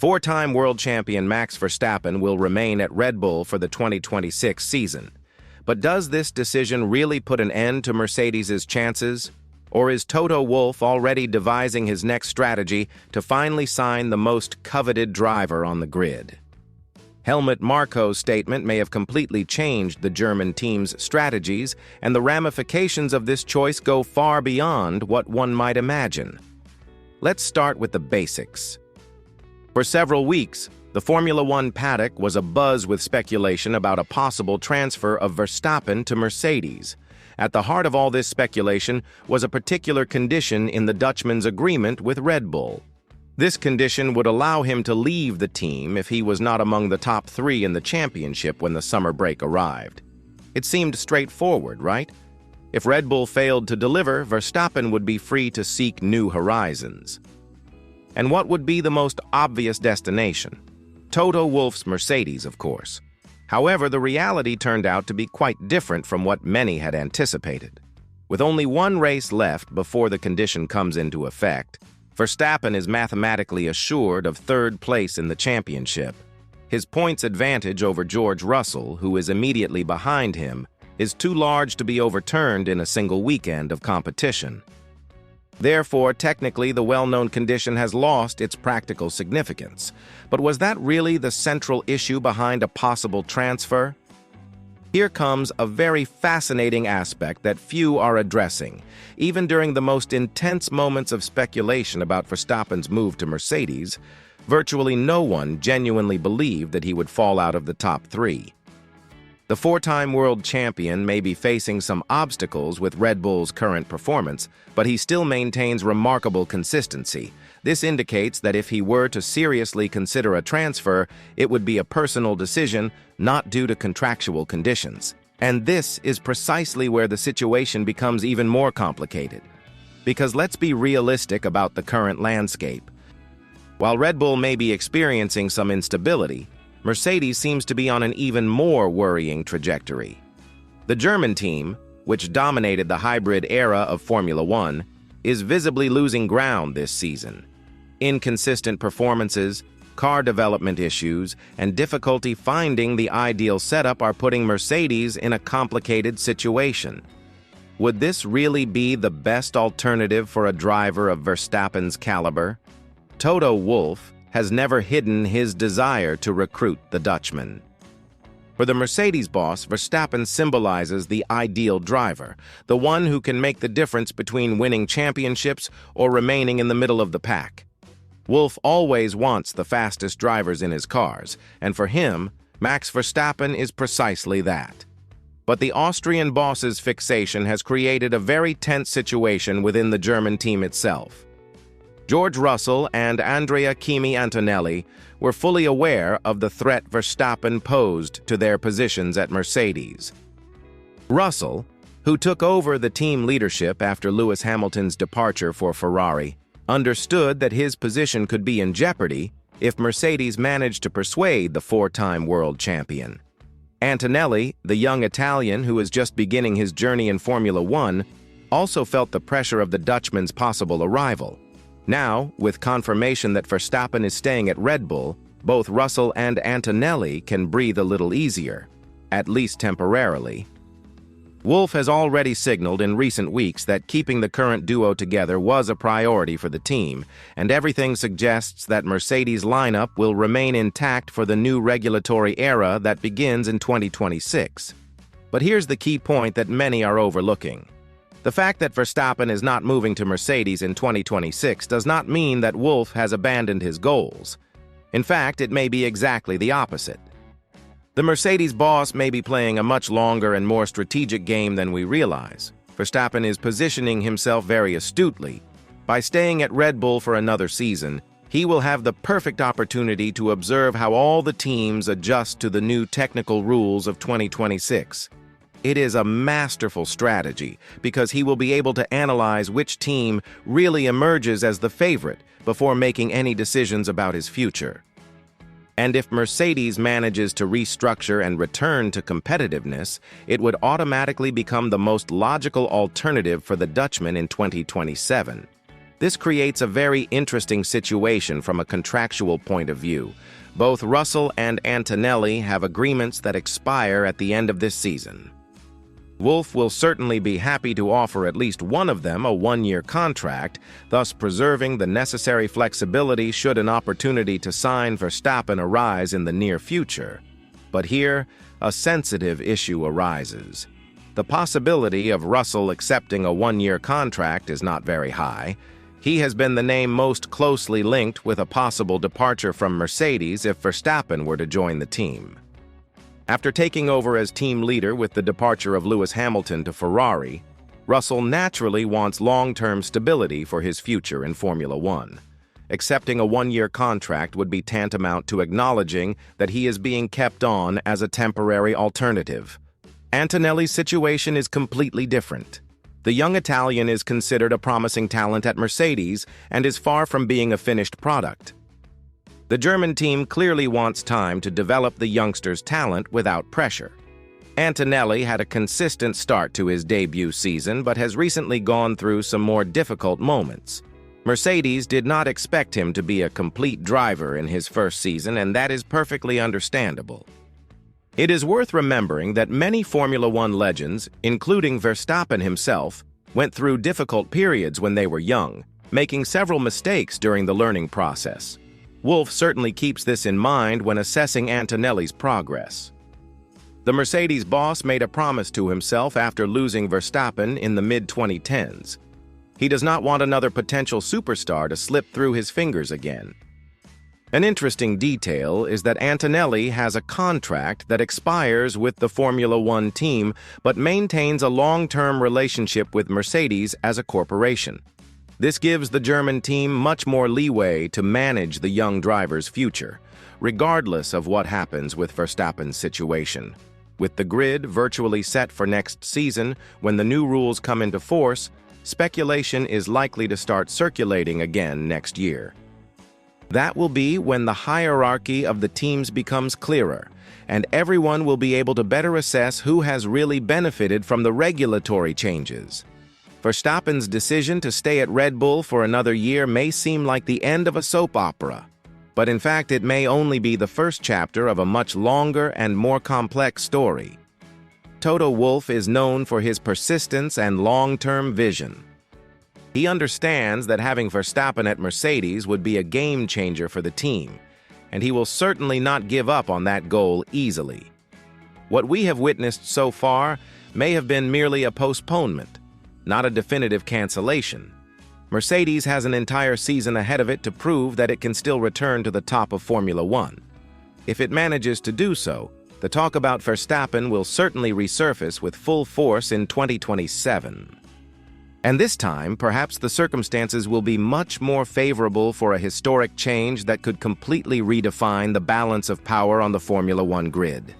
Four-time world champion Max Verstappen will remain at Red Bull for the 2026 season. But does this decision really put an end to Mercedes' chances? Or is Toto Wolff already devising his next strategy to finally sign the most coveted driver on the grid? Helmut Marko's statement may have completely changed the German team's strategies, and the ramifications of this choice go far beyond what one might imagine. Let's start with the basics. For several weeks, the Formula One paddock was abuzz with speculation about a possible transfer of Verstappen to Mercedes. At the heart of all this speculation was a particular condition in the Dutchman's agreement with Red Bull. This condition would allow him to leave the team if he was not among the top three in the championship when the summer break arrived. It seemed straightforward, right? If Red Bull failed to deliver, Verstappen would be free to seek new horizons. And what would be the most obvious destination? Toto Wolff's Mercedes, of course. However, the reality turned out to be quite different from what many had anticipated. With only one race left before the condition comes into effect, Verstappen is mathematically assured of third place in the championship. His points advantage over George Russell, who is immediately behind him, is too large to be overturned in a single weekend of competition. Therefore, technically, the well-known condition has lost its practical significance. But was that really the central issue behind a possible transfer? Here comes a very fascinating aspect that few are addressing. Even during the most intense moments of speculation about Verstappen's move to Mercedes, virtually no one genuinely believed that he would fall out of the top three. The four-time world champion may be facing some obstacles with Red Bull's current performance, but he still maintains remarkable consistency. This indicates that if he were to seriously consider a transfer, it would be a personal decision, not due to contractual conditions. And this is precisely where the situation becomes even more complicated. Because let's be realistic about the current landscape. While Red Bull may be experiencing some instability, Mercedes seems to be on an even more worrying trajectory. The German team, which dominated the hybrid era of Formula One, is visibly losing ground this season. Inconsistent performances, car development issues, and difficulty finding the ideal setup are putting Mercedes in a complicated situation. Would this really be the best alternative for a driver of Verstappen's caliber? Toto Wolff has never hidden his desire to recruit the Dutchman. For the Mercedes boss, Verstappen symbolizes the ideal driver, the one who can make the difference between winning championships or remaining in the middle of the pack. Wolff always wants the fastest drivers in his cars, and for him, Max Verstappen is precisely that. But the Austrian boss's fixation has created a very tense situation within the German team itself. George Russell and Andrea Kimi Antonelli were fully aware of the threat Verstappen posed to their positions at Mercedes. Russell, who took over the team leadership after Lewis Hamilton's departure for Ferrari, understood that his position could be in jeopardy if Mercedes managed to persuade the four-time world champion. Antonelli, the young Italian who is just beginning his journey in Formula One, also felt the pressure of the Dutchman's possible arrival. Now, with confirmation that Verstappen is staying at Red Bull, both Russell and Antonelli can breathe a little easier, at least temporarily. Wolff has already signaled in recent weeks that keeping the current duo together was a priority for the team, and everything suggests that Mercedes' lineup will remain intact for the new regulatory era that begins in 2026. But here's the key point that many are overlooking. The fact that Verstappen is not moving to Mercedes in 2026 does not mean that Wolff has abandoned his goals. In fact, it may be exactly the opposite. The Mercedes boss may be playing a much longer and more strategic game than we realize. Verstappen is positioning himself very astutely. By staying at Red Bull for another season, he will have the perfect opportunity to observe how all the teams adjust to the new technical rules of 2026. It is a masterful strategy because he will be able to analyze which team really emerges as the favorite before making any decisions about his future. And if Mercedes manages to restructure and return to competitiveness, it would automatically become the most logical alternative for the Dutchman in 2027. This creates a very interesting situation from a contractual point of view. Both Russell and Antonelli have agreements that expire at the end of this season. Wolff will certainly be happy to offer at least one of them a one-year contract, thus preserving the necessary flexibility should an opportunity to sign Verstappen arise in the near future. But here, a sensitive issue arises. The possibility of Russell accepting a one-year contract is not very high. He has been the name most closely linked with a possible departure from Mercedes if Verstappen were to join the team. After taking over as team leader with the departure of Lewis Hamilton to Ferrari, Russell naturally wants long-term stability for his future in Formula One. Accepting a one-year contract would be tantamount to acknowledging that he is being kept on as a temporary alternative. Antonelli's situation is completely different. The young Italian is considered a promising talent at Mercedes and is far from being a finished product. The German team clearly wants time to develop the youngster's talent without pressure. Antonelli had a consistent start to his debut season but has recently gone through some more difficult moments. Mercedes did not expect him to be a complete driver in his first season, and that is perfectly understandable. It is worth remembering that many Formula One legends, including Verstappen himself, went through difficult periods when they were young, making several mistakes during the learning process. Wolff certainly keeps this in mind when assessing Antonelli's progress. The Mercedes boss made a promise to himself after losing Verstappen in the mid-2010s. He does not want another potential superstar to slip through his fingers again. An interesting detail is that Antonelli has a contract that expires with the Formula One team but maintains a long-term relationship with Mercedes as a corporation. This gives the German team much more leeway to manage the young driver's future, regardless of what happens with Verstappen's situation. With the grid virtually set for next season, when the new rules come into force, speculation is likely to start circulating again next year. That will be when the hierarchy of the teams becomes clearer, and everyone will be able to better assess who has really benefited from the regulatory changes. Verstappen's decision to stay at Red Bull for another year may seem like the end of a soap opera, but in fact it may only be the first chapter of a much longer and more complex story. Toto Wolff is known for his persistence and long-term vision. He understands that having Verstappen at Mercedes would be a game-changer for the team, and he will certainly not give up on that goal easily. What we have witnessed so far may have been merely a postponement, not a definitive cancellation. Mercedes has an entire season ahead of it to prove that it can still return to the top of Formula One. If it manages to do so, the talk about Verstappen will certainly resurface with full force in 2027. And this time, perhaps the circumstances will be much more favorable for a historic change that could completely redefine the balance of power on the Formula One grid.